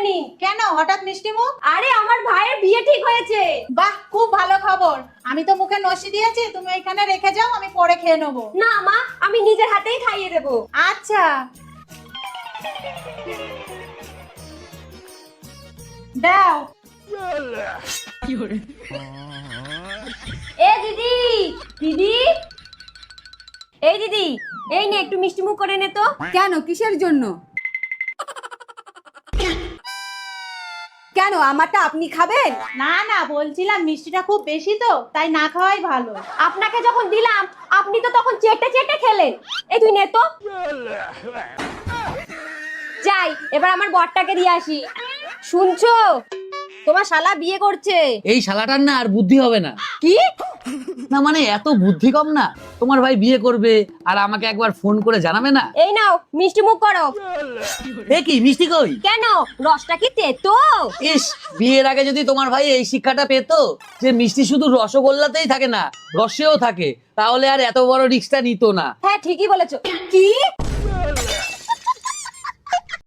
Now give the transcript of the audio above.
নিন। কেন হঠাৎ মিষ্টি মুখ? আরে আমার ভাইয়ের বিয়ে ঠিক হয়েছে। বাহ, খুব ভালো খবর। আমি তো মুখে নসি দিয়েছি, তুমি এখানে রেখে যাও, আমি পরে খেয়ে নেবো। না মা, আমি নিজের হাতেই খাইয়ে দেবো। আচ্ছা, দাও। এ দিদি, দিদি, এই দিদি, এই নে একটু মিষ্টি মুখ করে নে তো। কেন, কিসের জন্য? কেন, আমারটা আপনি খাবেন? না না, বলছিলাম মিষ্টিটা খুব বেশি তো, তাই না খাওয়াই ভালো। আপনাকে যখন দিলাম আপনি তো তখন চেটে চেটে খেলেন। এই তুই নে তো। যাই, এবার আমার বরটাকে দিয়ে আসি। শুনছো, তোমার শালা বিয়ে করছে। এই শালাটার না আর বুদ্ধি হবে না। কি? না মানে এত বুদ্ধি কম না? তোমার ভাই বিয়ে করবে আর আমাকে একবার ফোন করে জানাবে না? এই নাও মিষ্টি মুখ করো। এ কি মিষ্টি কই? কেন, রসটা কি তেতো? ইস, বিয়ের আগে যদি তোমার ভাই এই শিক্ষাটা পেতো যে মিষ্টি শুধু রসগোল্লাতেই থাকে না, রসেও থাকে, তাহলে আর এত বড় রিস্কটা নিত না। হ্যাঁ ঠিকই বলেছো। কি?